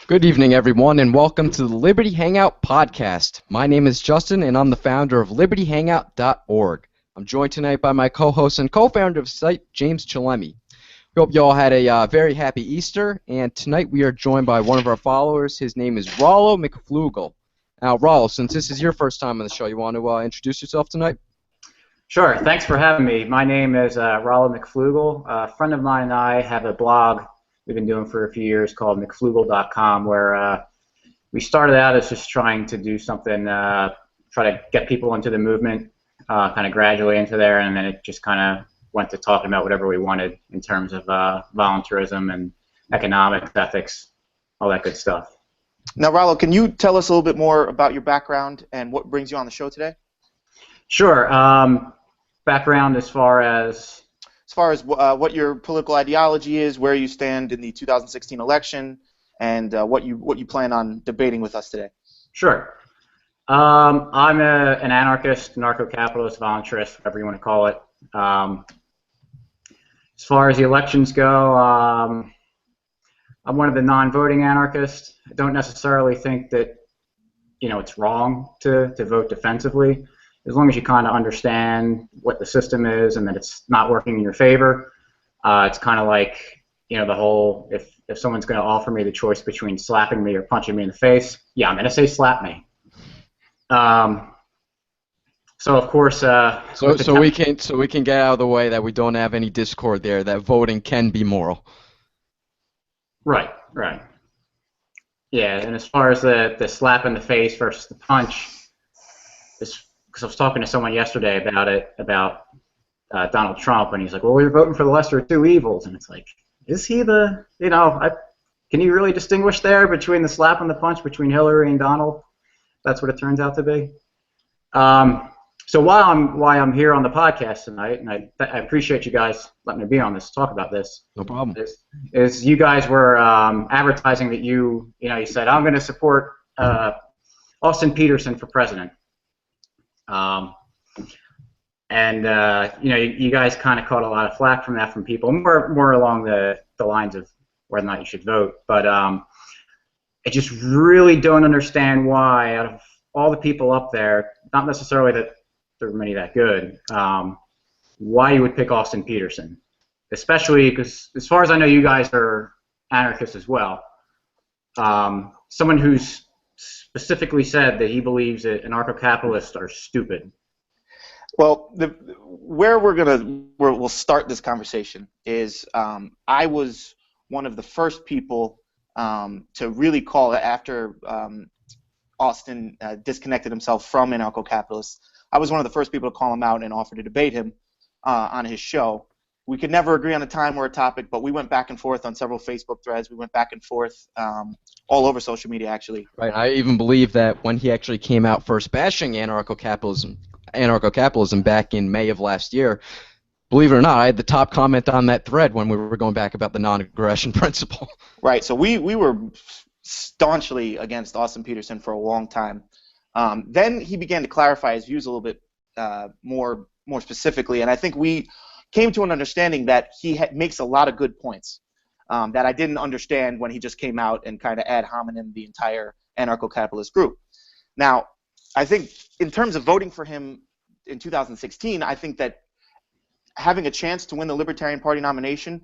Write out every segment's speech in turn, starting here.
Good evening, everyone, and welcome to the Liberty Hangout podcast. My name is Justin, and I'm the founder of libertyhangout.org. I'm joined tonight by my co-host and co-founder of the site, James Chalemi. We hope you all had a very happy Easter, and tonight we are joined by one of our followers. His name is Rollo McFloogle. Now, Rollo, since this is your first time on the show, you want to introduce yourself tonight? Sure. Thanks for having me. My name is Rollo McFloogle. A friend of mine and I have a blog we've been doing for a few years called McFloogle.com, where we started out as just trying to do something, try to get people into the movement, kind of gradually into there, and then it just kind of went to talking about whatever we wanted in terms of voluntarism and economics, ethics, all that good stuff. Now, Rollo, can you tell us a little bit more about your background and what brings you on the show today? Sure. Background as far as what your political ideology is, where you stand in the 2016 election, and what you plan on debating with us today. Sure. I'm an anarchist, anarcho-capitalist, voluntarist, whatever you want to call it. As far as the elections go, I'm one of the non-voting anarchists. I don't necessarily think that it's wrong to vote defensively, as long as you kind of understand what the system is and that it's not working in your favor. It's kind of like the whole if someone's going to offer me the choice between slapping me or punching me in the face, yeah, I'm going to say slap me. So of course, so we can get out of the way that we don't have any discord there. That voting can be moral. Right. Yeah, and as far as the slap in the face versus the punch, because I was talking to someone yesterday about Donald Trump, and he's like, "Well, we're voting for the lesser of two evils," and it's like, is he the can you really distinguish there between the slap and the punch between Hillary and Donald? That's what it turns out to be. So why I'm here on the podcast tonight, and I appreciate you guys letting me be on this to talk about this. No problem. Is you guys were advertising that you said I'm going to support Austin Petersen for president, you guys kind of caught a lot of flack from that from people, more along the lines of whether or not you should vote. But I just really don't understand why, out of all the people up there, not necessarily that there are many that good, why you would pick Austin Petersen, especially because, as far as I know, you guys are anarchists as well. Someone who's specifically said that he believes that anarcho-capitalists are stupid. Well, where we'll start this conversation is I was one of the first people to really call it after Austin disconnected himself from anarcho-capitalists. I was one of the first people to call him out and offer to debate him on his show. We could never agree on a time or a topic, but we went back and forth on several Facebook threads. We went back and forth all over social media, actually. Right. I even believe that when he actually came out first bashing anarcho-capitalism back in May of last year, believe it or not, I had the top comment on that thread when we were going back about the non-aggression principle. Right. So we were staunchly against Austin Petersen for a long time. Then he began to clarify his views a little bit more specifically, and I think we came to an understanding that he makes a lot of good points that I didn't understand when he just came out and kind of ad hominem the entire anarcho-capitalist group. Now, I think in terms of voting for him in 2016, I think that having a chance to win the Libertarian Party nomination,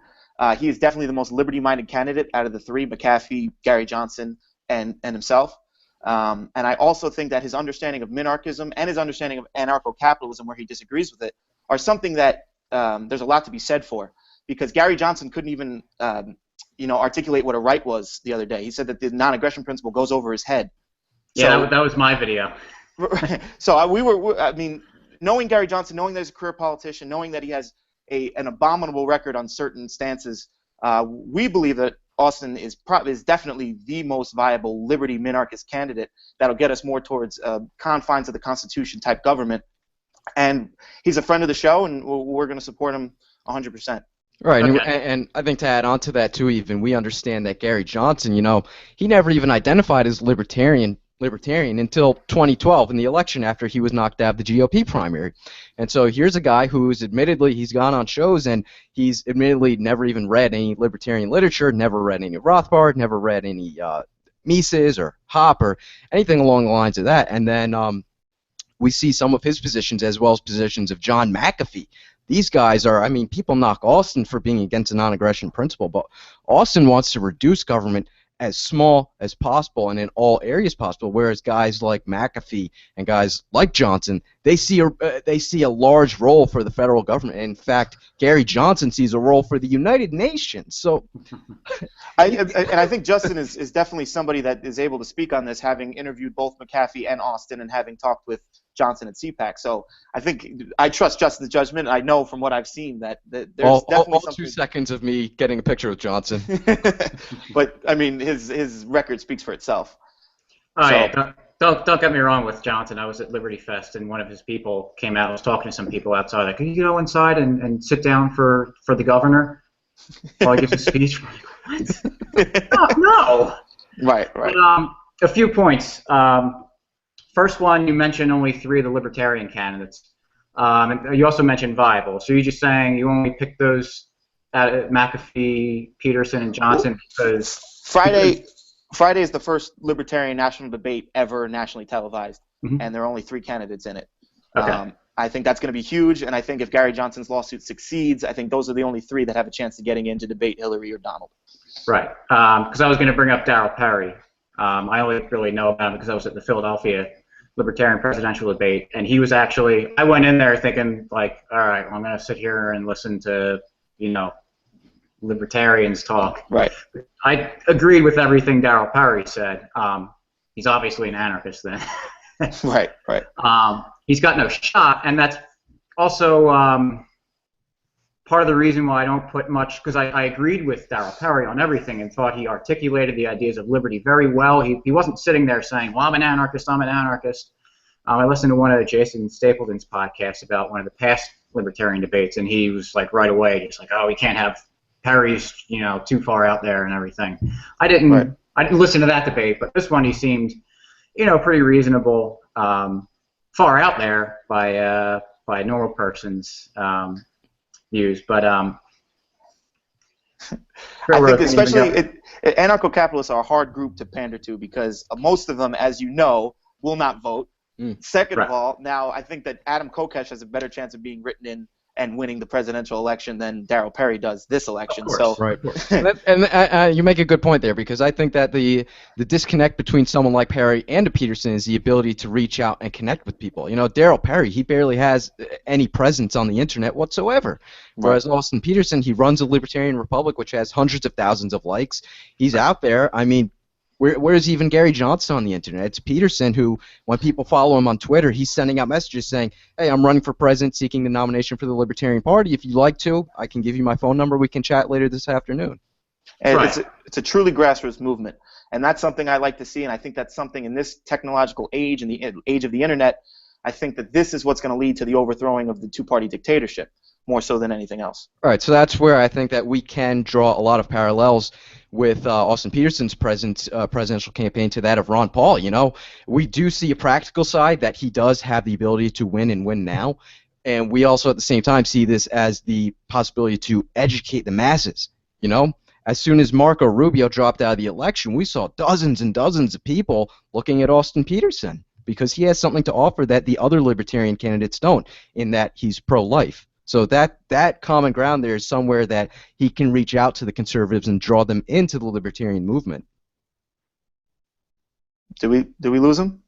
he is definitely the most liberty-minded candidate out of the three: McAfee, Gary Johnson, and himself. And I also think that his understanding of minarchism and his understanding of anarcho-capitalism, where he disagrees with it, are something that there's a lot to be said for. Because Gary Johnson couldn't even articulate what a right was the other day. He said that the non-aggression principle goes over his head. Yeah, that was my video. So knowing Gary Johnson, knowing that he's a career politician, knowing that he has an abominable record on certain stances, we believe that Austin is definitely the most viable liberty minarchist candidate that'll get us more towards confines of the Constitution type government. And he's a friend of the show, and we're going to support him 100%. Right, Okay. and I think to add on to that too, even we understand that Gary Johnson, he never even identified as libertarian until 2012 in the election after he was knocked out of the GOP primary. And so here's a guy who's admittedly, he's gone on shows and he's admittedly never even read any libertarian literature, never read any Rothbard, never read any Mises or Hop or anything along the lines of that. And then we see some of his positions as well as positions of John McAfee. These guys are, I mean, people knock Austin for being against a non-aggression principle, but Austin wants to reduce government as small as possible and in all areas possible, whereas guys like McAfee and guys like Johnson, they see a large role for the federal government. In fact, Gary Johnson sees a role for the United Nations. So, I think Justin is definitely somebody that is able to speak on this, having interviewed both McAfee and Austin and having talked with Johnson at CPAC. So I think I trust Justin's judgment. I know from what I've seen that there's definitely all something. 2 seconds of me getting a picture with Johnson. But I mean, his record speaks for itself. Oh, so, yeah. Don't get me wrong with Johnson. I was at Liberty Fest, and one of his people came out and was talking to some people outside. Like, can you go inside and sit down for the governor while he gives a speech? What? No. Right. But, a few points. First one, you mentioned only 3 of the Libertarian candidates. And you also mentioned viable. So you're just saying you only picked those McAfee, Petersen, and Johnson because Friday is the first Libertarian national debate ever nationally televised, and there are only 3 candidates in it. Okay. I think that's going to be huge, and I think if Gary Johnson's lawsuit succeeds, I think those are the only 3 that have a chance of getting in to debate Hillary or Donald. Right. Because I was going to bring up Darryl Perry. I only really know about him because I was at the Philadelphia Libertarian presidential debate, and he was actually, I went in there thinking, like, all right, well, I'm going to sit here and listen to, libertarians talk. Right. I agreed with everything Darryl Perry said. He's obviously an anarchist then. Right. He's got no shot, and that's also part of the reason why I don't put much, because I agreed with Darryl Perry on everything and thought he articulated the ideas of liberty very well. He wasn't sitting there saying, well, I'm an anarchist. I listened to one of Jason Stapleton's podcasts about one of the past libertarian debates, and he was like right away, just like, oh, we can't have Perry's, too far out there and everything. I didn't listen to that debate, but this one he seemed, pretty reasonable, far out there by normal person's views, but I think especially anarcho-capitalists are a hard group to pander to because most of them, as you know, will not vote. Second of all, now I think that Adam Kokesh has a better chance of being written in and winning the presidential election than Darryl Perry does this election. Right. And you make a good point there, because I think that the disconnect between someone like Perry and a Petersen is the ability to reach out and connect with people. Darryl Perry, he barely has any presence on the internet whatsoever. Whereas Austin Petersen, he runs a Libertarian Republic, which has hundreds of thousands of likes. He's out there. I mean, where's even Gary Johnson on the internet? It's Petersen who, when people follow him on Twitter, he's sending out messages saying, hey, I'm running for president seeking the nomination for the Libertarian Party. If you'd like to, I can give you my phone number. We can chat later this afternoon. And it's a truly grassroots movement. And that's something I like to see, and I think that's something in this technological age, in the age of the internet, I think that this is what's going to lead to the overthrowing of the 2-party dictatorship, more so than anything else. All right, so that's where I think that we can draw a lot of parallels with Austin Petersen's presidential campaign to that of Ron Paul. We do see a practical side that he does have the ability to win and win now, and we also at the same time see this as the possibility to educate the masses. As soon as Marco Rubio dropped out of the election, we saw dozens and dozens of people looking at Austin Petersen because he has something to offer that the other Libertarian candidates don't, in that he's pro-life. So that common ground there is somewhere that he can reach out to the conservatives and draw them into the Libertarian movement. Did we lose him?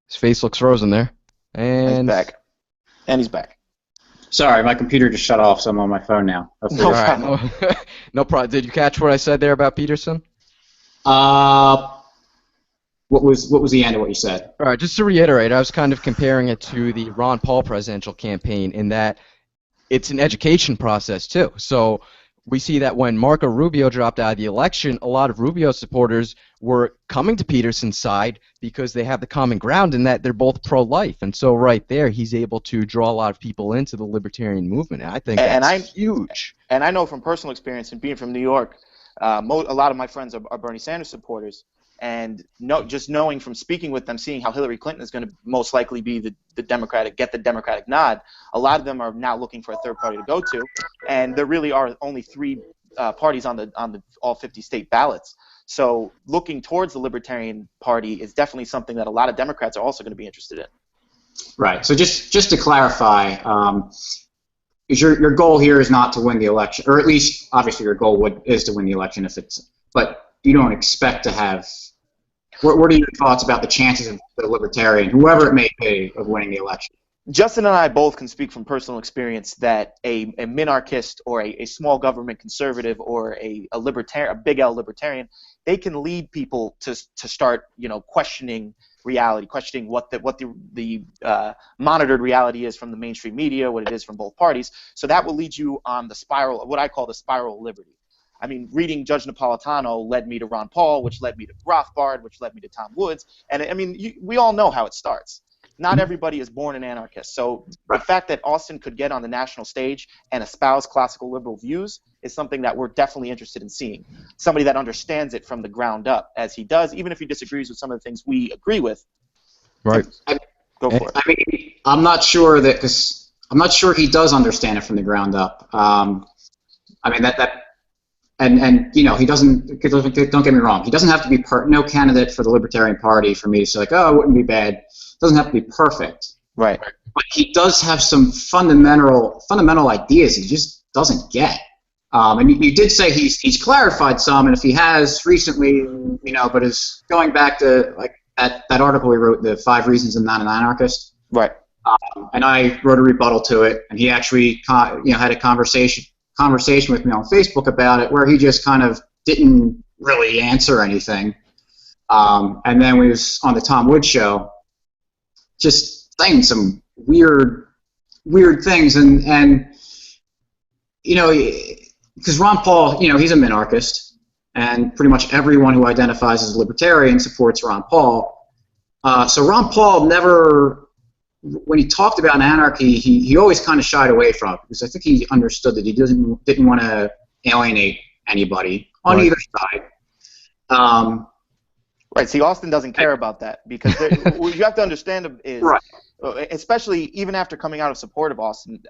His face looks frozen there. And he's back. Sorry, my computer just shut off, so I'm on my phone now. No problem. No problem. Did you catch what I said there about Petersen? What was the end of what you said? All right, just to reiterate, I was kind of comparing it to the Ron Paul presidential campaign in that it's an education process too. So we see that when Marco Rubio dropped out of the election, a lot of Rubio supporters were coming to Petersen's side because they have the common ground in that they're both pro-life. And so right there, he's able to draw a lot of people into the Libertarian movement. And I think that's huge. And I know from personal experience and being from New York, a lot of my friends are Bernie Sanders supporters. And just knowing from speaking with them, seeing how Hillary Clinton is going to most likely be the Democratic nod, a lot of them are now looking for a third party to go to, and there really are only 3 parties on the all 50 state ballots. So looking towards the Libertarian Party is definitely something that a lot of Democrats are also going to be interested in. Right. So just to clarify, is your goal here is not to win the election, or at least obviously your goal is to win the election but you don't expect to have. What are your thoughts about the chances of the Libertarian, whoever it may be, of winning the election? Justin and I both can speak from personal experience that a minarchist or a small government conservative or a libertarian, a big L libertarian, they can lead people to start, questioning reality, questioning what the monitored reality is from the mainstream media, what it is from both parties. So that will lead you on the spiral, what I call the spiral of liberty. I mean, reading Judge Napolitano led me to Ron Paul, which led me to Rothbard, which led me to Tom Woods, and I mean, we all know how it starts. Not everybody is born an anarchist. So the fact that Austin could get on the national stage and espouse classical liberal views is something that we're definitely interested in seeing. Somebody that understands it from the ground up, as he does, even if he disagrees with some of the things we agree with. Right. Go for it. I mean, I'm not sure because I'm not sure he does understand it from the ground up. I mean and he doesn't. Don't get me wrong. He doesn't have to be no candidate for the Libertarian Party for me to say like, oh, it wouldn't be bad. Doesn't have to be perfect. Right. But he does have some fundamental ideas he just doesn't get. And you did say he's clarified some, and if he has recently, but is going back to like that article he wrote, the 5 Reasons I'm Not an Anarchist. Right. And I wrote a rebuttal to it, and he actually had a conversation with me on Facebook about it, where he just kind of didn't really answer anything. And then we was on the Tom Woods show, just saying some weird things, and because Ron Paul, he's a minarchist, and pretty much everyone who identifies as a libertarian supports Ron Paul. So Ron Paul never, when he talked about anarchy, he always kind of shied away from it, because I think he understood that he didn't want to alienate anybody on either side. Right. See, Austin doesn't care about that, because what you have to understand is, right, especially even after coming out of support of Austin,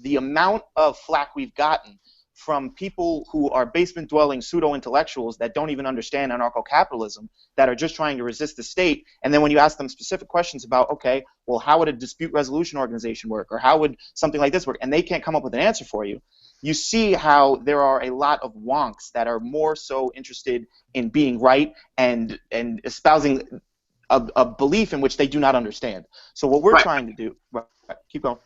the amount of flack we've gotten from people who are basement-dwelling pseudo-intellectuals that don't even understand anarcho-capitalism, that are just trying to resist the state, and then when you ask them specific questions about, okay, well, how would a dispute resolution organization work, or how would something like this work, and they can't come up with an answer for you, you see how there are a lot of wonks that are more so interested in being right and espousing a belief in which they do not understand. So what we're trying to do, keep going.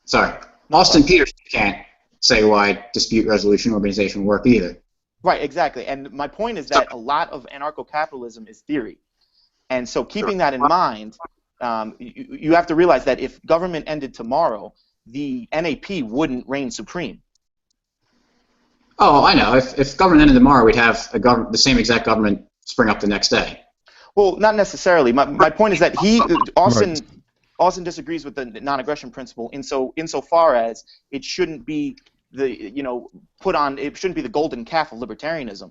Sorry, Austin Petersen can't say why dispute resolution organization work either. Right, exactly. And my point is that a lot of anarcho-capitalism is theory. And so keeping that in mind, you have to realize that if government ended tomorrow, the NAP wouldn't reign supreme. Oh, I know. If government ended tomorrow, we'd have the same exact government spring up the next day. Well, not necessarily. My point is that Austin disagrees with the non-aggression principle insofar as it shouldn't be it shouldn't be the golden calf of libertarianism.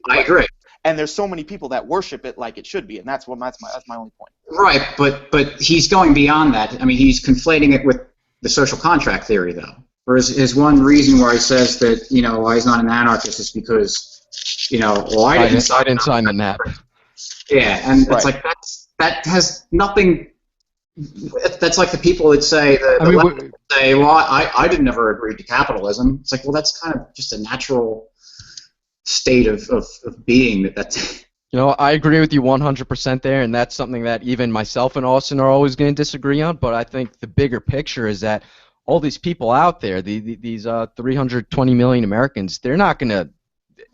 I agree. And there's so many people that worship it like it should be, and that's my only point. Right, but he's going beyond that. I mean, he's conflating it with the social contract theory, though. Or his one reason why he says that, why he's not an anarchist is because, well, I didn't sign the NAP. Yeah, and it's like that has nothing. That's like the people that say well, I didn't ever agree to capitalism. It's like, well, that's kind of just a natural state of being. That's. I agree with you 100% there, and that's something that even myself and Austin are always going to disagree on. But I think the bigger picture is that all these people out there, these 320 million Americans, they're not going to,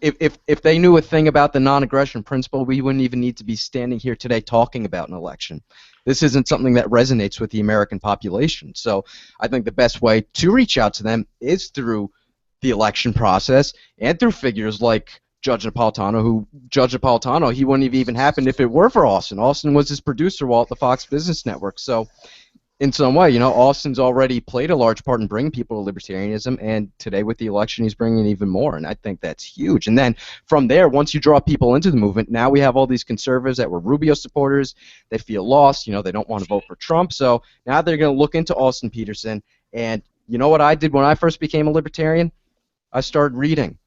if they knew a thing about the non-aggression principle, we wouldn't even need to be standing here today talking about an election. This isn't something that resonates with the American population. So I think the best way to reach out to them is through the election process and through figures like Judge Napolitano, he wouldn't have even happened if it were for Austin. Austin was his producer while at the Fox Business Network. So in some way, Austin's already played a large part in bringing people to libertarianism, and today with the election, he's bringing even more, and I think that's huge. And then from there, once you draw people into the movement, now we have all these conservatives that were Rubio supporters. They feel lost. They don't want to vote for Trump. So now they're going to look into Austin Petersen, and you know what I did when I first became a libertarian? I started reading.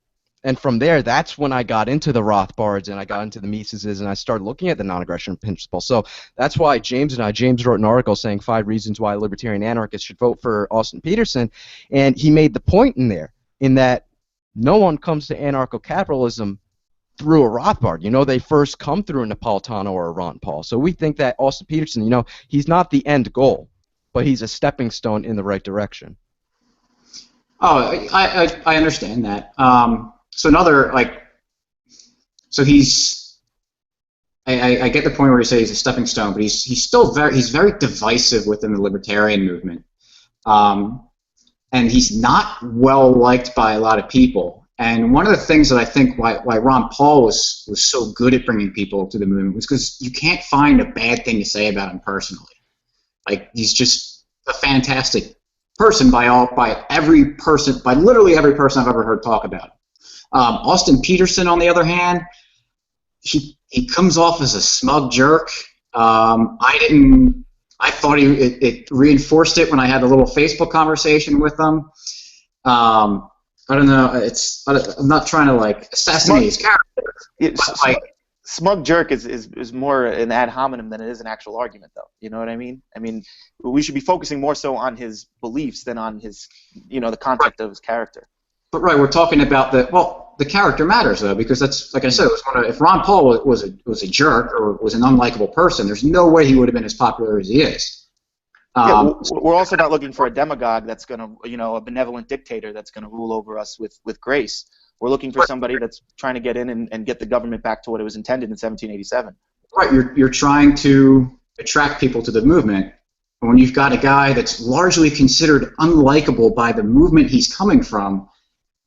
And from there, that's when I got into the Rothbards and I got into the Miseses and I started looking at the non-aggression principle. So that's why James wrote an article saying 5 reasons why libertarian anarchists should vote for Austin Petersen, and he made the point in there in that no one comes to anarcho-capitalism through a Rothbard. You know, they first come through a Napolitano or a Ron Paul. So we think that Austin Petersen, you know, he's not the end goal, but he's a stepping stone in the right direction. Oh, I understand that. So another, like, so he's, I get the point where you say he's a stepping stone, but he's still very divisive within the libertarian movement, and he's not well liked by a lot of people. And one of the things that I think why Ron Paul was so good at bringing people to the movement was because you can't find a bad thing to say about him personally. Like, he's just a fantastic person by literally every person I've ever heard talk about him. Austin Petersen, on the other hand, he comes off as a smug jerk. I thought it reinforced it when I had a little Facebook conversation with him. I don't know. I'm not trying to like assassinate his character. Smug jerk is more an ad hominem than it is an actual argument, though. You know what I mean? I mean, we should be focusing more so on his beliefs than on his, you know, the concept of his character. But right, we're talking about the character matters, though, because that's, like I said, if Ron Paul was a jerk or was an unlikable person, there's no way he would have been as popular as he is. We're also not looking for a demagogue that's going to, you know, a benevolent dictator that's going to rule over us with grace. We're looking for somebody that's trying to get in and get the government back to what it was intended in 1787. Right, you're trying to attract people to the movement. And when you've got a guy that's largely considered unlikable by the movement he's coming from,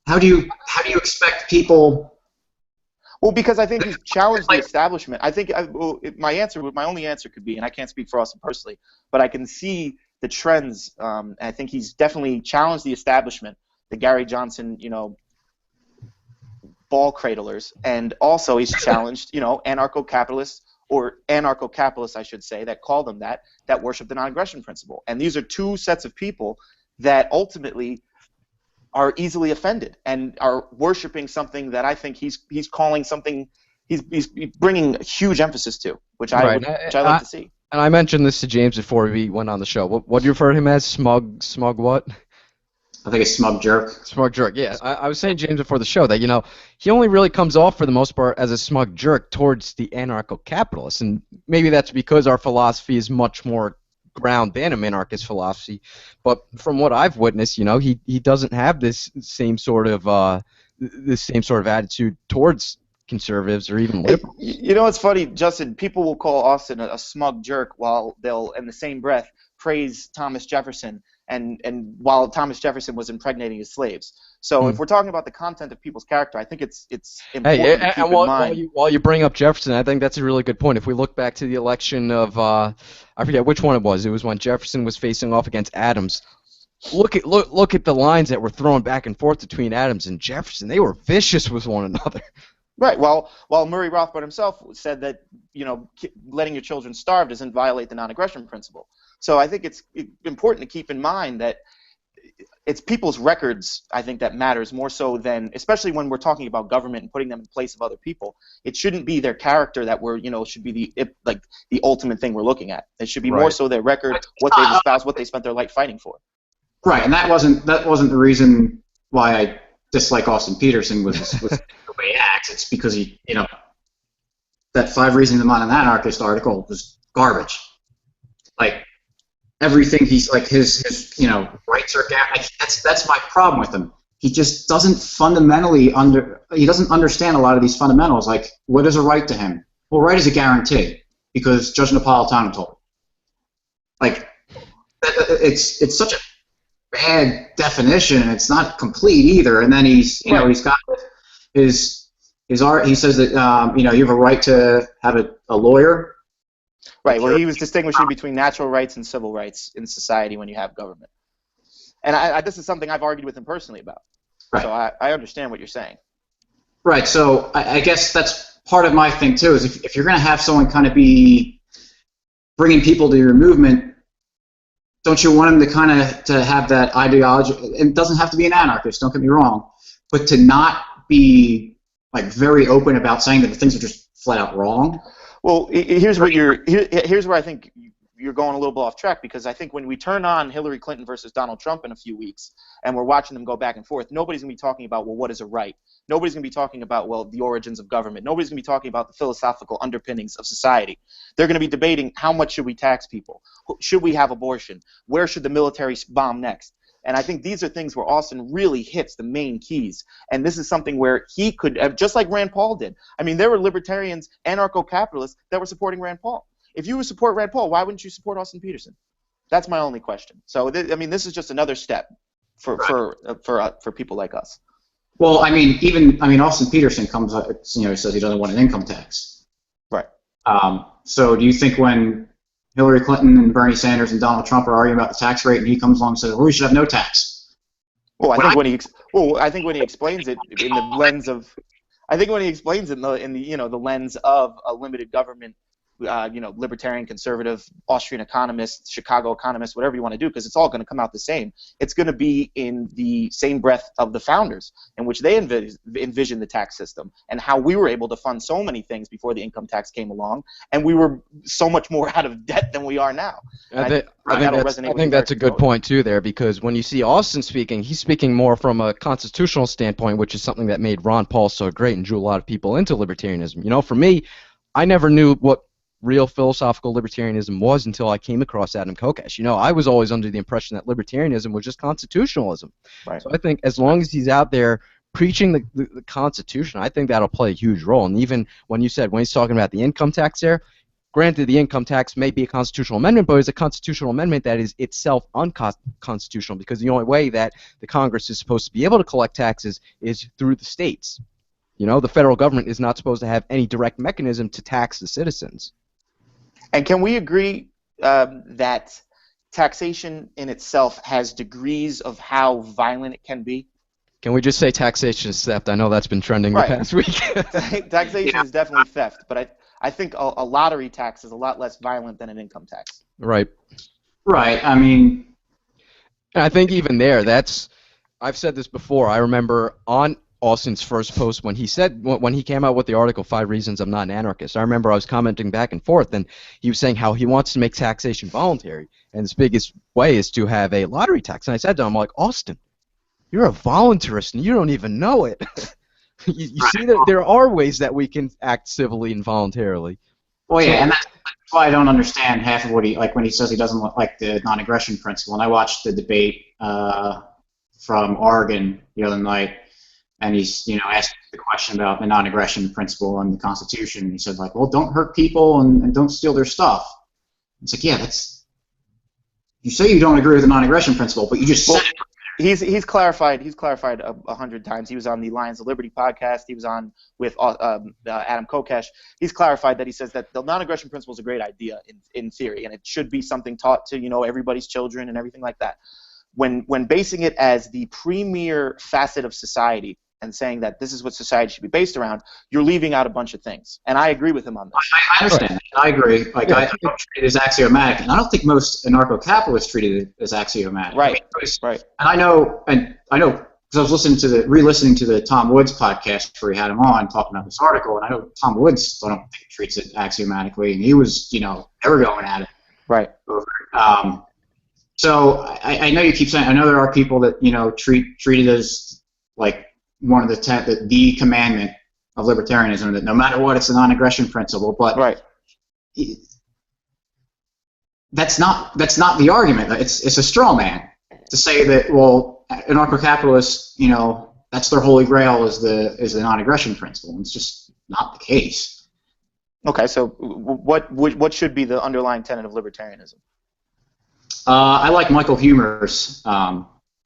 how do you expect people? Well, because I think he's challenged the establishment. I think my only answer could be, and I can't speak for Austin personally, but I can see the trends. And I think he's definitely challenged the establishment, the Gary Johnson, you know, ball cradlers, and also he's challenged, you know, anarcho-capitalists, or anarcho-capitalists, I should say, that call them that worship the non-aggression principle. And these are two sets of people that ultimately are easily offended and are worshiping something that I think he's calling something, he's bringing huge emphasis to, which I like to see. And I mentioned this to James before we went on the show. What do you refer to him as? Smug what? I think it's smug jerk. Smug jerk, yeah. I was saying, James, before the show that, you know, he only really comes off for the most part as a smug jerk towards the anarcho-capitalists, and maybe that's because our philosophy is much more ground than a anarchist philosophy. But from what I've witnessed, you know, he doesn't have this same sort of attitude towards conservatives or even liberals. You know, it's funny, Justin. People will call Austin a smug jerk while they'll, in the same breath, praise Thomas Jefferson, and while Thomas Jefferson was impregnating his slaves. So if we're talking about the content of people's character, I think it's important to keep in mind. While you bring up Jefferson, I think that's a really good point. If we look back to the election of, I forget which one it was. It was when Jefferson was facing off against Adams. Look at the lines that were thrown back and forth between Adams and Jefferson. They were vicious with one another. Right. While Murray Rothbard himself said that, you know, letting your children starve doesn't violate the non-aggression principle. So I think it's important to keep in mind that it's people's records, I think, that matters more so than, especially when we're talking about government and putting them in place of other people. It shouldn't be their character that should be the ultimate thing we're looking at. It should be more so their record, what they've espoused, what they spent their life fighting for. Right, and that wasn't the reason why I dislike Austin Petersen was the way he acts. It's because he, you know, that 5 Reasons I'm not an Anarchist article was garbage. Like, everything he's like his you know, rights are that's my problem with him. He just doesn't fundamentally he doesn't understand a lot of these fundamentals. Like, what is a right to him? Well, right is a guarantee because Judge Napolitano told him. Like, it's such a bad definition, and it's not complete either. And then he's got his art. He says that you know, you have a right to have a lawyer. Right. Well, he was distinguishing between natural rights and civil rights in society when you have government. And this is something I've argued with him personally about. Right. So I understand what you're saying. Right. So I guess that's part of my thing too. Is if you're going to have someone kind of be bringing people to your movement, don't you want them to have that ideology? It doesn't have to be an anarchist. Don't get me wrong, but to not be like very open about saying that the things are just flat out wrong? Well, here's where I think you're going a little bit off track, because I think when we turn on Hillary Clinton versus Donald Trump in a few weeks and we're watching them go back and forth, nobody's going to be talking about, well, what is a right? Nobody's going to be talking about, well, the origins of government. Nobody's going to be talking about the philosophical underpinnings of society. They're going to be debating, how much should we tax people? Should we have abortion? Where should the military bomb next? And I think these are things where Austin really hits the main keys. And this is something where he could, just like Rand Paul did. I mean, there were libertarians, anarcho-capitalists, that were supporting Rand Paul. If you would support Rand Paul, why wouldn't you support Austin Petersen? That's my only question. So, I mean, this is just another step for people like us. Well, I mean, Austin Petersen comes up, says he doesn't want an income tax. Right. So do you think when Hillary Clinton and Bernie Sanders and Donald Trump are arguing about the tax rate, and he comes along and says, well, we should have no tax? Well, I think when he explains it in the lens of, the lens of a limited government, libertarian, conservative, Austrian economist, Chicago economist, whatever you want to do, because it's all going to come out the same. It's going to be in the same breath of the founders, in which they envisioned the tax system and how we were able to fund so many things before the income tax came along, and we were so much more out of debt than we are now. I think that's a good point too there, because when you see Austin speaking, he's speaking more from a constitutional standpoint, which is something that made Ron Paul so great and drew a lot of people into libertarianism. For me, I never knew what real philosophical libertarianism was until I came across Adam Kokesh. I was always under the impression that libertarianism was just constitutionalism. Right. So I think as long as he's out there preaching the Constitution, I think that'll play a huge role. And even when he's talking about the income tax there, granted the income tax may be a constitutional amendment, but it's a constitutional amendment that is itself unconstitutional, because the only way that the Congress is supposed to be able to collect taxes is through the states. The federal government is not supposed to have any direct mechanism to tax the citizens. And can we agree that taxation in itself has degrees of how violent it can be? Can we just say taxation is theft? I know that's been trending the past week. Taxation is definitely theft, but I think a lottery tax is a lot less violent than an income tax. Right. Right. I mean, and I think even there, I've said this before. I remember on Austin's first post when he came out with the article 5 Reasons I'm Not an Anarchist. I remember I was commenting back and forth, and he was saying how he wants to make taxation voluntary, and his biggest way is to have a lottery tax. And I said to him, like, Austin, you're a voluntarist and you don't even know it. you see that there are ways that we can act civilly and voluntarily. Well, yeah, and that's why I don't understand half of what when he says he doesn't like the non-aggression principle. And I watched the debate from Oregon the other night, and he's, asked the question about the non-aggression principle and the Constitution. And he said, well, don't hurt people and don't steal their stuff. It's like, yeah, you say you don't agree with the non-aggression principle, but you just said it. He's clarified 100 times. He was on the Lions of Liberty podcast. He was on with Adam Kokesh. He's clarified that he says that the non-aggression principle is a great idea in theory, and it should be something taught to everybody's children and everything like that. When basing it as the premier facet of society and saying that this is what society should be based around, you're leaving out a bunch of things. And I agree with him on this. I understand. I agree. I don't treat it as axiomatic, and I don't think most anarcho-capitalists treat it as axiomatic. Right. Right. And I know because I was re-listening to the Tom Woods podcast where he had him on talking about this article, and I know Tom Woods, I don't think treats it axiomatically, and he was, never going at it. Right. So I know you keep saying, I know there are people that treat it as like one of the commandment of libertarianism, that no matter what, it's a non-aggression principle. But right. That's not the argument. It's a straw man to say that, well, anarcho-capitalists, that's their holy grail is the non-aggression principle. It's just not the case. Okay, so what should be the underlying tenet of libertarianism? I like Michael Huemer's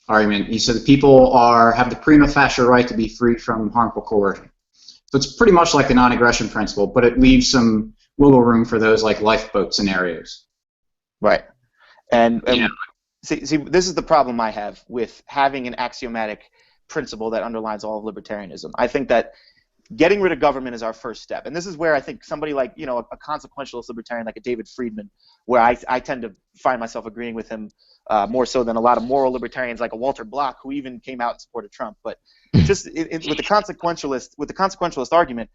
argument. He said that people have the prima facie right to be free from harmful coercion. So it's pretty much like the non-aggression principle, but it leaves some wiggle room for those like lifeboat scenarios. Right. And see, this is the problem I have with having an axiomatic principle that underlines all of libertarianism. I think that getting rid of government is our first step. And this is where I think somebody like, you know, a consequentialist libertarian like a David Friedman, where I tend to find myself agreeing with him more so than a lot of moral libertarians like a Walter Block, who even came out in support of Trump. But just with the consequentialist argument,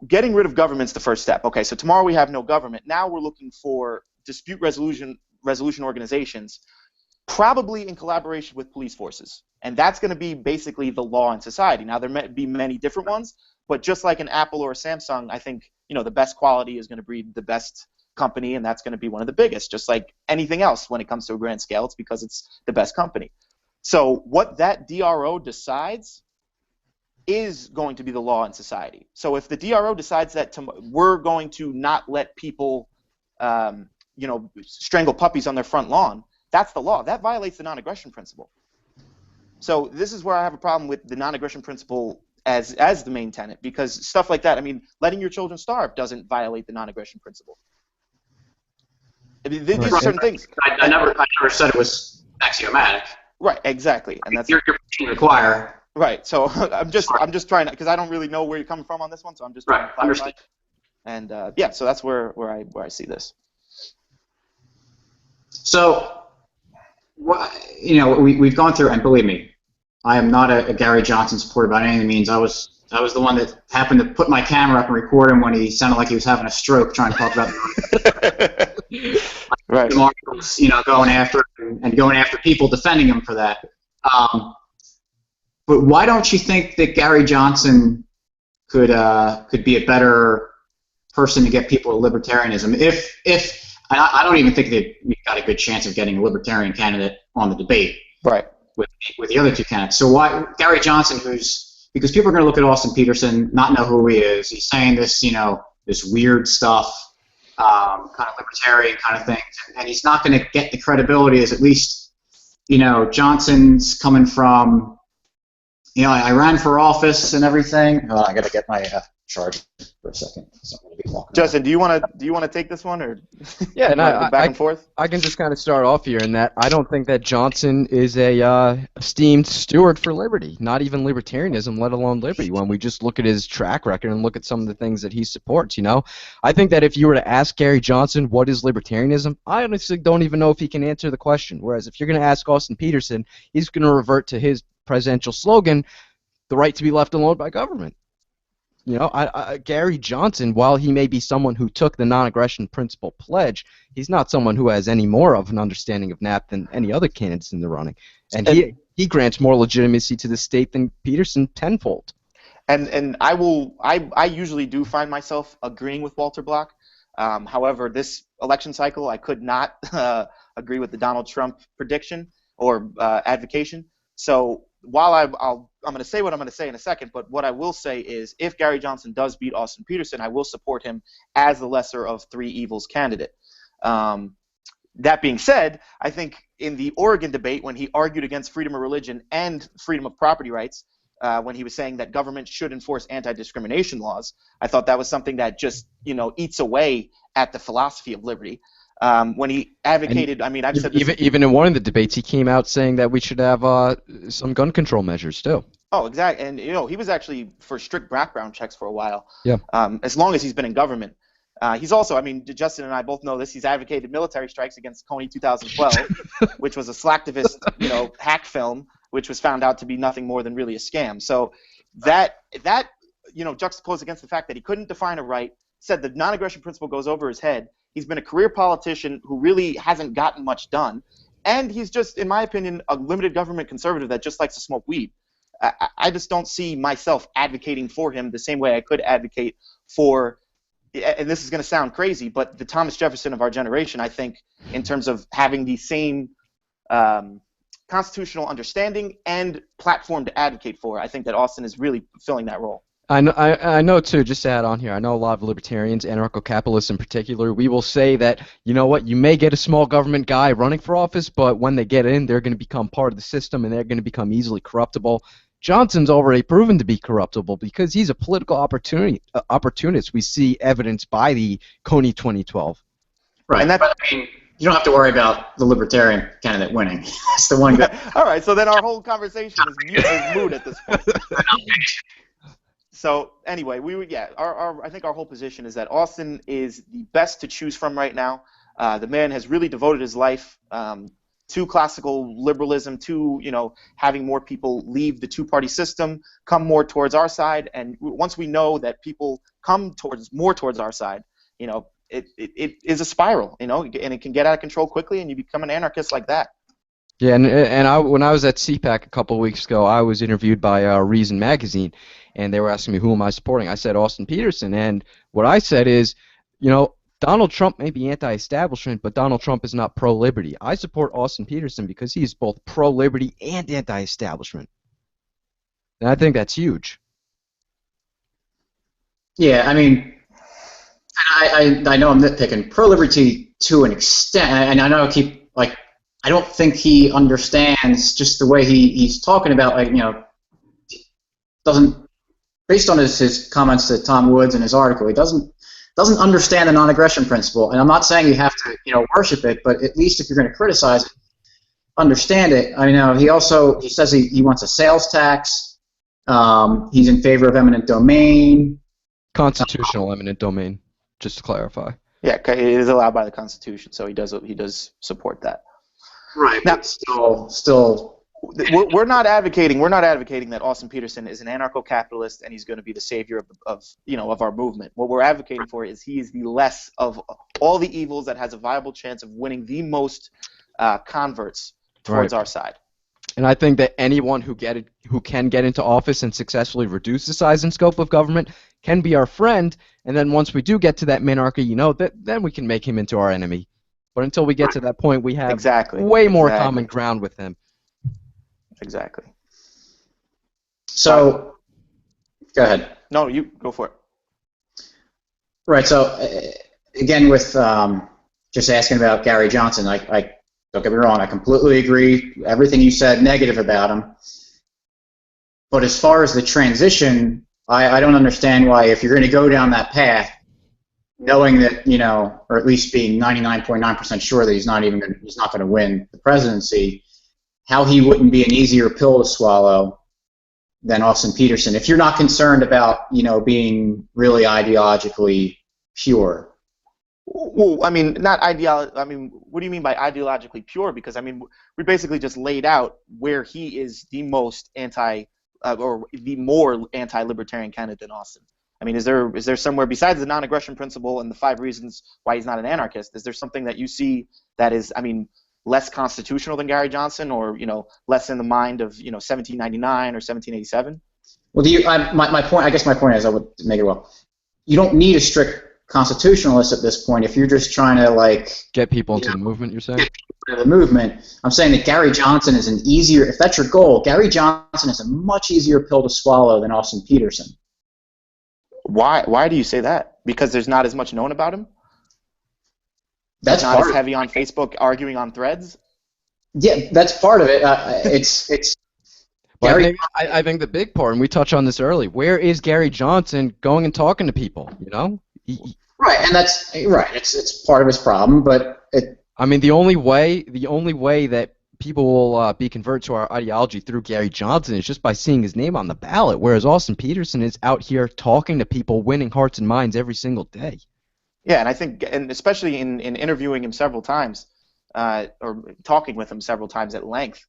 getting rid of government's the first step. Okay, so tomorrow we have no government. Now we're looking for dispute resolution organizations, probably in collaboration with police forces. And that's going to be basically the law in society. Now, there may be many different ones, but just like an Apple or a Samsung, I think, you know, the best quality is going to breed the best company, and that's going to be one of the biggest. Just like anything else when it comes to a grand scale, it's because it's the best company. So what that DRO decides is going to be the law in society. So if the DRO decides that we're going to not let people, you know, strangle puppies on their front lawn, that's the law. That violates the non-aggression principle. So this is where I have a problem with the non-aggression principle as the main tenet, because stuff like that, I mean, letting your children starve doesn't violate the non-aggression principle. I mean, these are certain things. I never said it was axiomatic. Right, exactly, and that's you're require. Right. So I'm just trying to, because I don't really know where you're coming from on this one, so I'm just trying to clarify. Understood. And yeah, so that's where I see this. So, you know, we've gone through, and believe me, I am not a Gary Johnson supporter by any means. I was the one that happened to put my camera up and record him when he sounded like he was having a stroke trying to talk about right. Marshals, you know, going after people, defending him for that. But why don't you think that Gary Johnson could be a better person to get people to libertarianism? If I don't even think that we've got a good chance of getting a libertarian candidate on the debate, right, with the other two candidates. So why Gary Johnson, because people are going to look at Austin Petersen, not know who he is. He's saying this, you know, this weird stuff, kind of libertarian kind of thing, and he's not going to get the credibility as, at least, you know, Johnson's coming from, you know, I ran for office and everything. Oh, I got to get my charger for a second. So I'm gonna be walking Justin, do you want to take this one, or yeah, and back and forth? I can just kind of start off here in that I don't think that Johnson is a esteemed steward for liberty, not even libertarianism, let alone liberty. When we just look at his track record and look at some of the things that he supports, you know, I think that if you were to ask Gary Johnson what is libertarianism, I honestly don't even know if he can answer the question. Whereas if you're going to ask Austin Petersen, he's going to revert to his presidential slogan, the right to be left alone by government. You know, Gary Johnson, while he may be someone who took the non-aggression principle pledge, he's not someone who has any more of an understanding of NAP than any other candidates in the running. And he grants more legitimacy to the state than Petersen tenfold. And I usually do find myself agreeing with Walter Block. However, this election cycle, I could not agree with the Donald Trump prediction or advocation. So while I'm going to say what I'm going to say in a second, but what I will say is if Gary Johnson does beat Austin Petersen, I will support him as the lesser of three evils candidate. That being said, I think in the Oregon debate, when he argued against freedom of religion and freedom of property rights, when he was saying that government should enforce anti-discrimination laws, I thought that was something that just, you know, eats away at the philosophy of liberty. When he advocated, I mean, I've said this even in one of the debates, he came out saying that we should have some gun control measures too. Oh, exactly, and you know, he was actually for strict background checks for a while. Yeah. As long as he's been in government, he's also, I mean, Justin and I both know this. He's advocated military strikes against Coney 2012, which was a slacktivist, you know, hack film, which was found out to be nothing more than really a scam. So that you know, juxtaposed against the fact that he couldn't define a right, said the non-aggression principle goes over his head. He's been a career politician who really hasn't gotten much done. And he's just, in my opinion, a limited government conservative that just likes to smoke weed. I just don't see myself advocating for him the same way I could advocate for, and this is going to sound crazy, but the Thomas Jefferson of our generation, I think, in terms of having the same constitutional understanding and platform to advocate for. I think that Austin is really fulfilling that role. I know too, just to add on here, I know a lot of libertarians, anarcho-capitalists in particular, we will say that, you know what, you may get a small government guy running for office, but when they get in, they're going to become part of the system and they're going to become easily corruptible. Johnson's already proven to be corruptible because he's a political opportunist. We see evidence by the Coney 2012. Right, but I mean, you don't have to worry about the Libertarian candidate winning. That's the one guy. All right, so then our whole conversation is moot at this point. So anyway, I think our whole position is that Austin is the best to choose from right now. The man has really devoted his life to classical liberalism, to having more people leave the two-party system, come more towards our side, and once we know that people come more towards our side, it is a spiral, and it can get out of control quickly, and you become an anarchist like that. Yeah, and when I was at CPAC a couple of weeks ago, I was interviewed by Reason Magazine, and they were asking me who am I supporting. I said Austin Petersen, and what I said is, Donald Trump may be anti-establishment, but Donald Trump is not pro-liberty. I support Austin Petersen because he is both pro-liberty and anti-establishment, and I think that's huge. Yeah, I mean, I know I'm nitpicking pro-liberty to an extent, and I know I don't think he understands just the way he's talking about, doesn't, based on his comments to Tom Woods in his article, he doesn't understand the non-aggression principle. And I'm not saying you have to, worship it, but at least if you're going to criticize it, understand it. I know he says he wants a sales tax. He's in favor of eminent domain. Constitutional eminent domain, just to clarify. Yeah, it is allowed by the Constitution, so he does support that. Right. Now, still, we're not advocating that Austin Petersen is an anarcho-capitalist and he's going to be the savior of our movement. What we're advocating for is he is the less of all the evils that has a viable chance of winning the most converts towards our side. And I think that anyone who can get into office and successfully reduce the size and scope of government can be our friend. And then once we do get to that minarchy, then we can make him into our enemy. But until we get to that point, we have way more common ground with him. Exactly. So, go ahead. No, you go for it. Right. So, again, with just asking about Gary Johnson, I don't get me wrong, I completely agree. Everything you said negative about him. But as far as the transition, I don't understand why, if you're going to go down that path, knowing that, or at least being 99.9% sure that he's not going to win the presidency, how he wouldn't be an easier pill to swallow than Austin Petersen, if you're not concerned about, being really ideologically pure. Well, I mean, not ideology. I mean, what do you mean by ideologically pure? Because we basically just laid out where he is the most or the more anti-libertarian candidate than Austin. I mean, is there somewhere besides the non-aggression principle and the 5 reasons why he's not an anarchist? Is there something that you see that is, less constitutional than Gary Johnson, or less in the mind of 1799 or 1787? Well, my point. I guess my point is, I would make it well. You don't need a strict constitutionalist at this point if you're just trying to get people into the movement. You're saying get people into the movement. I'm saying that Gary Johnson is if that's your goal, Gary Johnson is a much easier pill to swallow than Austin Petersen. Why do you say that? Because there's not as much known about him? That's not as heavy on Facebook arguing on threads? Yeah, that's part of it. It's Gary, I think the big part, and we touched on this early, where is Gary Johnson going and talking to people, Right, and that's right. It's part of his problem, but the only way that people will be converted to our ideology through Gary Johnson is just by seeing his name on the ballot, whereas Austin Petersen is out here talking to people, winning hearts and minds every single day. Yeah, and I think, and especially in interviewing him several times, or talking with him several times at length,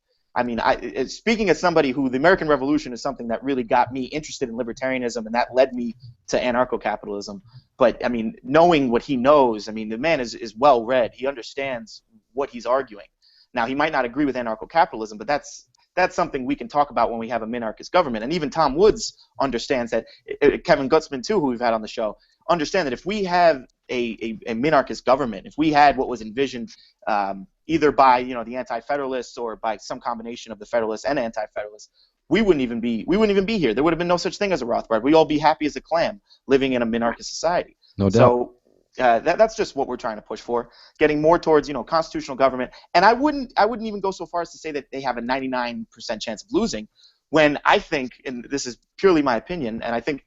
speaking as somebody who the American Revolution is something that really got me interested in libertarianism, and that led me to anarcho-capitalism. But, knowing what he knows, the man is well-read. He understands what he's arguing. Now, he might not agree with anarcho-capitalism, but that's something we can talk about when we have a minarchist government. And even Tom Woods understands that, Kevin Gutzman, too, who we've had on the show, understand that if we have a minarchist government, if we had what was envisioned either by the anti-federalists or by some combination of the federalists and anti-federalists, we wouldn't even be here. There would have been no such thing as a Rothbard. We'd all be happy as a clam living in a minarchist society. No doubt. So that's just what we're trying to push for, getting more towards constitutional government. And I wouldn't even go so far as to say that they have a 99% chance of losing, when I think, and this is purely my opinion, and I think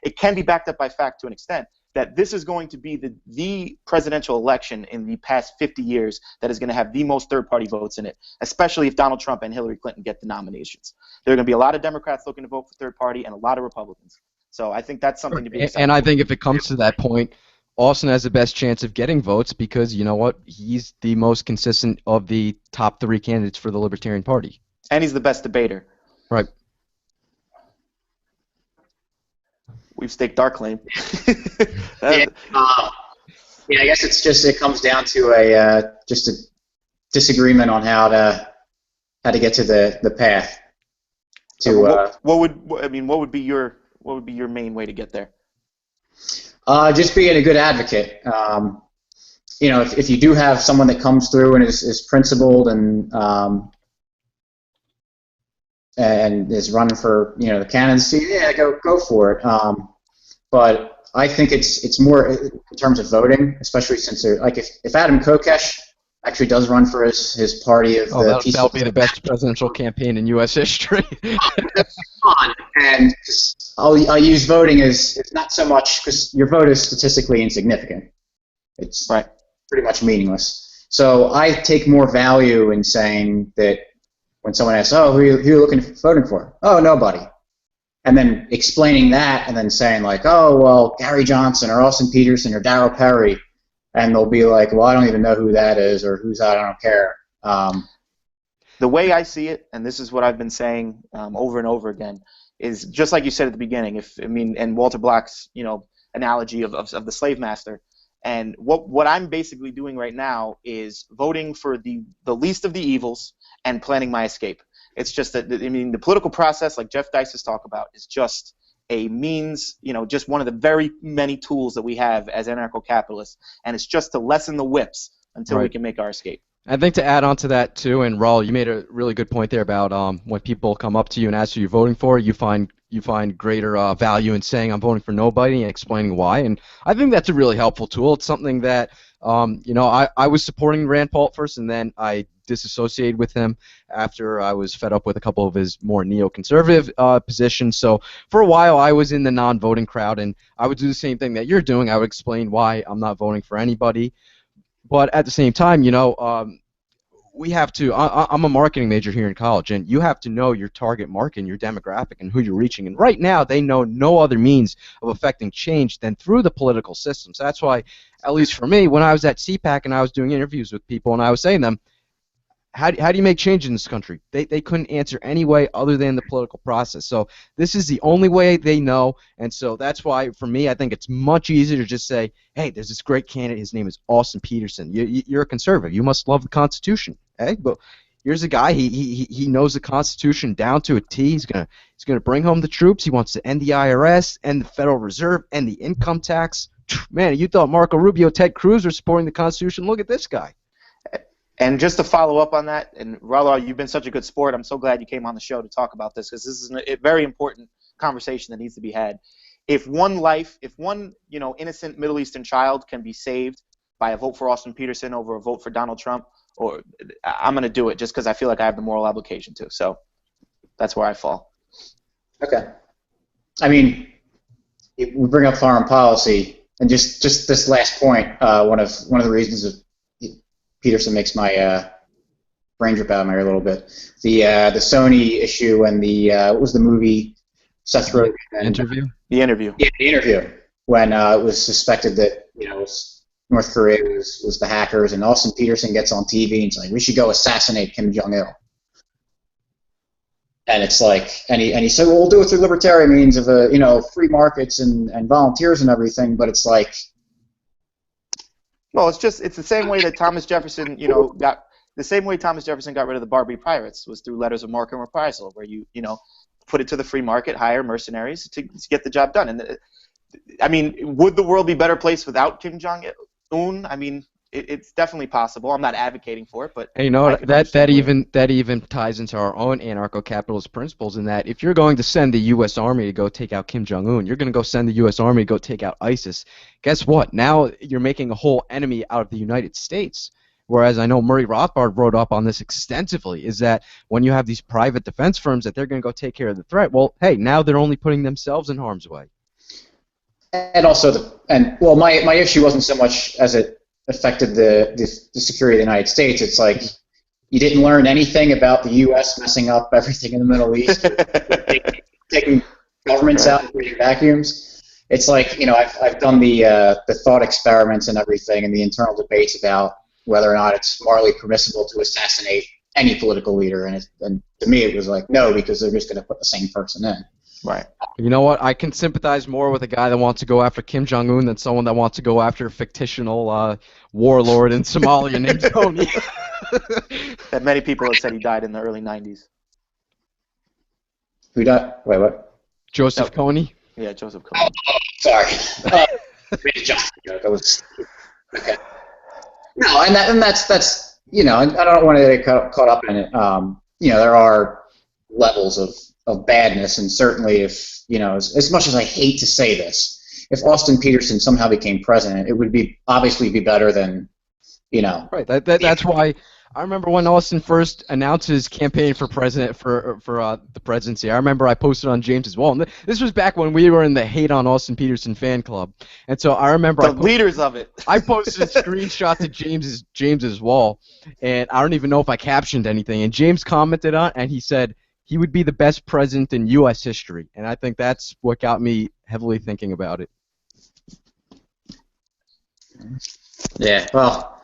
it can be backed up by fact to an extent, that this is going to be the presidential election in the past 50 years that is going to have the most third-party votes in it, especially if Donald Trump and Hillary Clinton get the nominations. There are going to be a lot of Democrats looking to vote for third party and a lot of Republicans. So I think that's something to be excited And I about. think if it comes to that point, Austin has the best chance of getting votes because you know what? He's the most consistent of the top 3 candidates for the Libertarian Party. And he's the best debater. Right. We've staked our claim. Yeah, I guess it comes down to just a disagreement on how to get to the path. What would be your main way to get there? Just being a good advocate. If you do have someone that comes through and is principled and is running for the candidacy, yeah, go for it. But I think it's more in terms of voting, especially since if Adam Kokesh actually does run for his party of the peaceful. That'll be the best presidential campaign in U.S. history. And I'll use voting as it's not so much because your vote is statistically insignificant. It's pretty much meaningless. So I take more value in saying that when someone asks, "Oh, who are you voting for?" "Oh, nobody." And then explaining that, and then saying like, "Oh, well, Gary Johnson or Austin Petersen or Darryl Perry," and they'll be like, "Well, I don't even know who that is or who's that. I don't care." The way I see it, and this is what I've been saying over and over again, is just like you said at the beginning. And Walter Black's analogy of the slave master, and what I'm basically doing right now is voting for the least of the evils and planning my escape. It's just that the political process, like Jeff Dice has talked about, is just a means, just one of the very many tools that we have as anarcho-capitalists, and it's just to lessen the whips until we can make our escape. I think to add on to that too, and Rollo, you made a really good point there about when people come up to you and ask who you're voting for, you find greater value in saying I'm voting for nobody and explaining why. And I think that's a really helpful tool. It's something that I was supporting Rand Paul at first, and then I disassociated with him after I was fed up with a couple of his more neoconservative positions. So for a while I was in the non-voting crowd, and I would do the same thing that you're doing. I would explain why I'm not voting for anybody. But at the same time, we have to. I'm a marketing major here in college, and you have to know your target market and your demographic and who you're reaching. And right now, they know no other means of affecting change than through the political systems. That's why, at least for me, when I was at CPAC and I was doing interviews with people, and I was saying to them, how do you make change in this country? They couldn't answer any way other than the political process. So this is the only way they know, and so that's why, for me, I think it's much easier to just say, hey, there's this great candidate. His name is Austin Petersen. You're a conservative. You must love the Constitution. Okay? But here's a guy. He knows the Constitution down to a T. He's gonna bring home the troops. He wants to end the IRS, end the Federal Reserve, end the income tax. Man, you thought Marco Rubio, Ted Cruz were supporting the Constitution. Look at this guy. And just to follow up on that, and Rollo, you've been such a good sport. I'm so glad you came on the show to talk about this, because this is a very important conversation that needs to be had. If one innocent Middle Eastern child can be saved by a vote for Austin Petersen over a vote for Donald Trump, or I'm going to do it just because I feel like I have the moral obligation to. So that's where I fall. Okay. I mean, we bring up foreign policy, and just this last point, one of the reasons of Petersen makes my brain drip out of my ear a little bit. The Sony issue and what was the movie? Seth Rogen. Interview? The Interview. Yeah, The Interview. When it was suspected that North Korea was the hackers, and Austin Petersen gets on TV and he's like, we should go assassinate Kim Jong-il. And it's like, and he said, well, we'll do it through libertarian means of free markets and volunteers and everything. But it's like, well, it's the same way that Thomas Jefferson, got rid of the Barbary pirates was through letters of marque and reprisal, where you put it to the free market, hire mercenaries to get the job done. And I mean, would the world be a better place without Kim Jong-un? I mean, it's definitely possible. I'm not advocating for it, but hey, that even ties into our own anarcho-capitalist principles, in that if you're going to send the U.S. Army to go take out Kim Jong-un, you're going to go send the U.S. Army to go take out ISIS. Guess what? Now you're making a whole enemy out of the United States. Whereas I know Murray Rothbard wrote up on this extensively, is that when you have these private defense firms that they're going to go take care of the threat, well, hey, now they're only putting themselves in harm's way. And also, my issue wasn't so much as it affected the security of the United States. It's like, you didn't learn anything about the U.S. messing up everything in the Middle East, taking government's out creating vacuums. It's like, I've done the thought experiments and everything and the internal debates about whether or not it's morally permissible to assassinate any political leader, and to me it was like, no, because they're just going to put the same person in. Right. You know what? I can sympathize more with a guy that wants to go after Kim Jong-un than someone that wants to go after a fictional warlord in Somalia named Tony. That many people have said he died in the early 90s. Who died? Wait, what? Joseph Kony? Yeah, Joseph Kony. Oh, sorry. Made a joke. That was okay. No, and that's I don't want to get caught up in it. There are levels of badness, and certainly if, as much as I hate to say this, if Austin Petersen somehow became president, it would obviously be better than, Right. That's why I remember when Austin first announced his campaign for president for the presidency. I remember I posted on James's wall. And this was back when we were in the Hate on Austin Petersen fan club, and so I remember the leaders of it. I posted a screenshot to James's wall, and I don't even know if I captioned anything. And James commented on it, and he said he would be the best president in U.S. history, and I think that's what got me heavily thinking about it. Yeah. Well.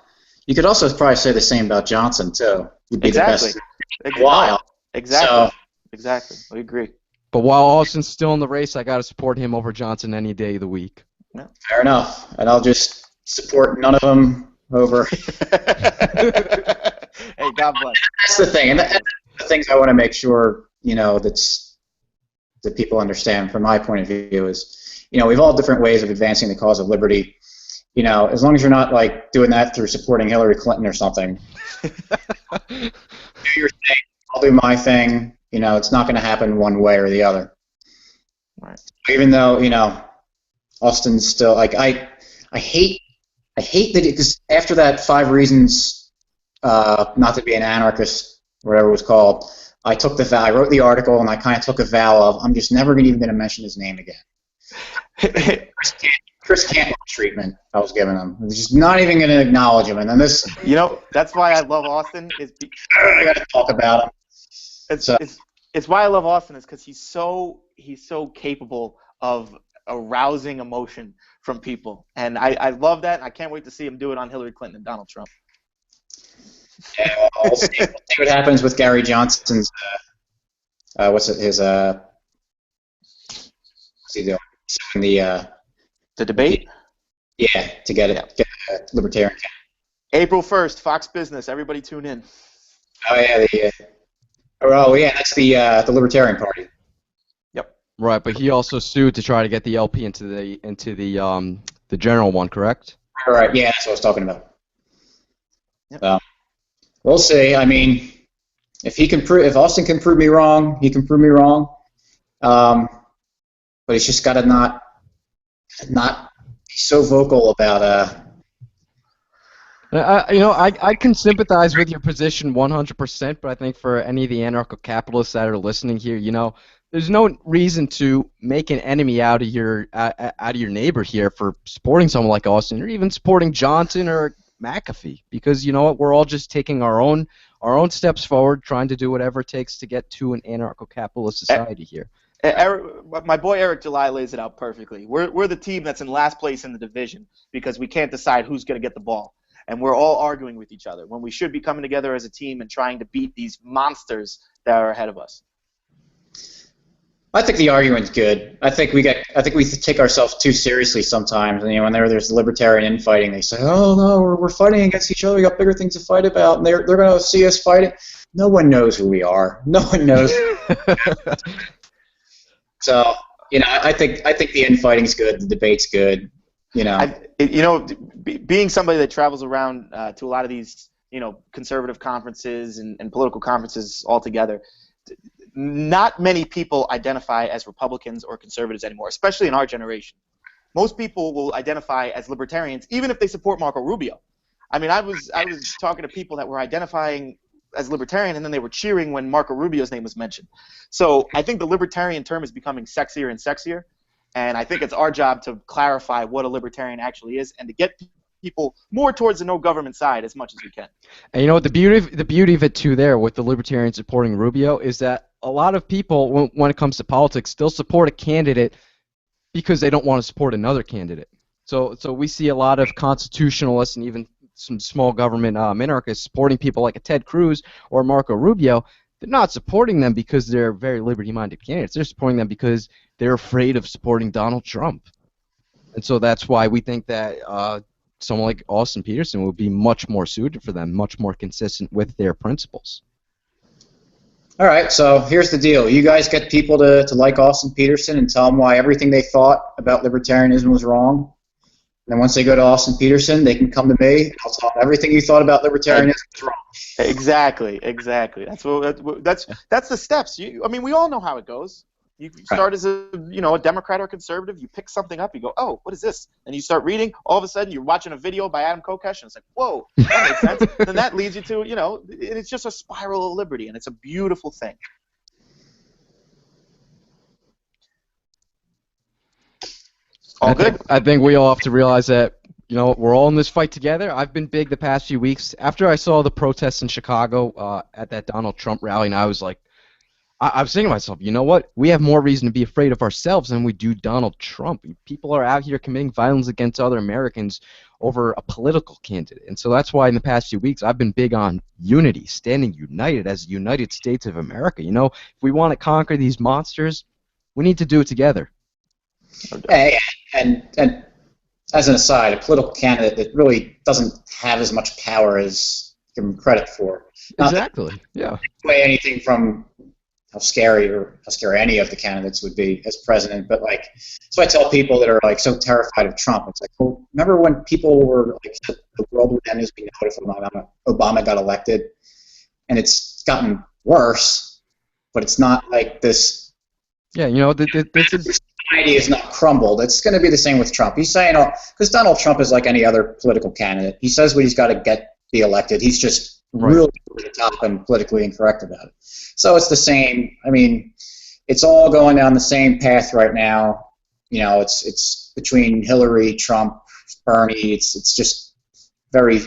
You could also probably say the same about Johnson, too. He'd be Exactly. the best in a while. Exactly. So, Exactly. We agree. But while Austin's still in the race, I got to support him over Johnson any day of the week. fair enough. And I'll just support none of them over. Hey, God bless. That's the thing. And that's the things I want to make sure, that people understand from my point of view is, we have all different ways of advancing the cause of liberty. As long as you're not like doing that through supporting Hillary Clinton or something, do your thing, I'll do my thing. It's not going to happen one way or the other. Right. Even though Austin's still like I hate that because after that 5 reasons not to be an anarchist, whatever it was called, I took the vow. I wrote the article and I kind of took a vow of I'm just never even going to mention his name again. Chris Cantwell treatment I was giving him. I was just not even going to acknowledge him. And then this... that's why I love Austin. I got to talk about him. It's why I love Austin is because he's so capable of arousing emotion from people. And I love that, and I can't wait to see him do it on Hillary Clinton and Donald Trump. Yeah, well, we'll see what happens with Gary Johnson's... what's he doing? So in the debate? Yeah, to get a Libertarian. April 1st, Fox Business. Everybody tune in. Oh yeah, that's the Libertarian Party. Yep. Right, but he also sued to try to get the LP into the general one, correct? All right. Yeah, that's what I was talking about. Yep. So, we'll see. I mean, if Austin can prove me wrong, he can prove me wrong. But he's just got to not be so vocal about I can sympathize with your position 100%, but I think for any of the anarcho-capitalists that are listening here, there's no reason to make an enemy out of your neighbor here for supporting someone like Austin, or even supporting Johnson or McAfee, because you know what, we're all just taking our own steps forward, trying to do whatever it takes to get to an anarcho-capitalist society here. My boy Eric July lays it out perfectly. We're the team that's in last place in the division because we can't decide who's going to get the ball. And we're all arguing with each other when we should be coming together as a team and trying to beat these monsters that are ahead of us. I think the argument's good. I think we take ourselves too seriously sometimes. And when there's libertarian infighting, they say, "Oh no, we're fighting against each other. We got bigger things to fight about." And they're going to see us fighting. No one knows who we are. No one knows. So I think the infighting's good. The debate's good. Being somebody that travels around to a lot of these, conservative conferences and political conferences altogether, not many people identify as Republicans or conservatives anymore, especially in our generation. Most people will identify as libertarians, even if they support Marco Rubio. I mean, I was talking to people that were identifying as libertarian, and then they were cheering when Marco Rubio's name was mentioned. So I think the libertarian term is becoming sexier and sexier. And I think it's our job to clarify what a libertarian actually is and to get people more towards the no government side as much as we can. And the beauty of it too there with the libertarians supporting Rubio is that a lot of people, when it comes to politics, still support a candidate because they don't want to support another candidate. So we see a lot of constitutionalists and even some small government minarchists supporting people like a Ted Cruz or Marco Rubio. They're not supporting them because they're very liberty-minded candidates. They're supporting them because they're afraid of supporting Donald Trump. And so that's why we think that someone like Austin Petersen would be much more suited for them, much more consistent with their principles. All right, so here's the deal. You guys get people to like Austin Petersen and tell them why everything they thought about libertarianism was wrong. And then once they go to Austin Petersen, they can come to me. I'll tell them everything you thought about libertarianism is wrong. Exactly. That's the steps. I mean, we all know how it goes. You start as a Democrat or conservative. You pick something up. You go, oh, what is this? And you start reading. All of a sudden, you're watching a video by Adam Kokesh, and it's like, whoa, that makes sense. Then that leads you to, it's just a spiral of liberty, and it's a beautiful thing. I think we all have to realize that, we're all in this fight together. I've been big the past few weeks. After I saw the protests in Chicago at that Donald Trump rally, and I was like, I was thinking to myself, you know what? We have more reason to be afraid of ourselves than we do Donald Trump. People are out here committing violence against other Americans over a political candidate. And so that's why in the past few weeks I've been big on unity, standing united as the United States of America. If we want to conquer these monsters, we need to do it together. Hey, and as an aside, a political candidate that really doesn't have as much power as give him credit for. Exactly, yeah. Away anything from how scary any of the candidates would be as president, but so I tell people that are so terrified of Trump, it's like, well, remember when people were the world would end as we know it if Obama got elected, and it's gotten worse, but it's not like this. Yeah, this society is not crumbled. It's going to be the same with Trump. He's saying, because Donald Trump is like any other political candidate. He says what he's got to be elected. He's just really over the top and politically incorrect about it. So it's the same. I mean, it's all going down the same path right now. It's between Hillary, Trump, Bernie. It's just very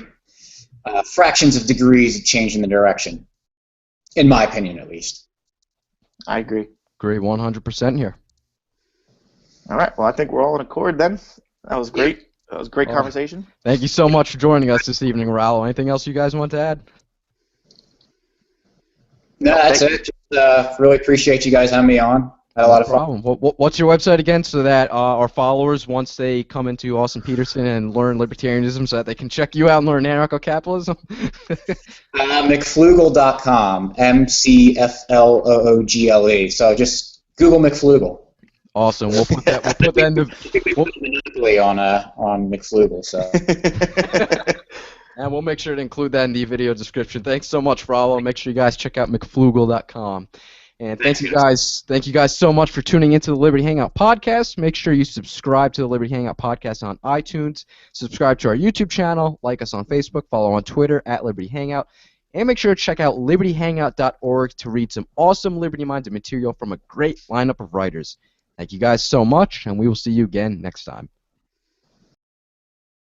fractions of degrees of change in the direction, in my opinion, at least. I agree. Agree 100% here. All right. Well, I think we're all in accord then. That was great. That was a great conversation. Thank you so much for joining us this evening, Rollo. Anything else you guys want to add? No, that's it. Just, really appreciate you guys having me on. Had a lot of fun. What's your website again, so that our followers, once they come into Austin Petersen and learn libertarianism, so that they can check you out and learn anarcho-capitalism? McFloogle.com. McFloogle. So just Google McFloogle. Awesome. We'll put that in the monopoly on McFloogle. So. And we'll make sure to include that in the video description. Thanks so much, Rollo. Make sure you guys check out McFloogle.com. And thank you guys so much for tuning into the Liberty Hangout podcast. Make sure you subscribe to the Liberty Hangout podcast on iTunes. Subscribe to our YouTube channel. Like us on Facebook. Follow on Twitter @Liberty Hangout. And make sure to check out libertyhangout.org to read some awesome liberty-minded material from a great lineup of writers. Thank you guys so much, and we will see you again next time.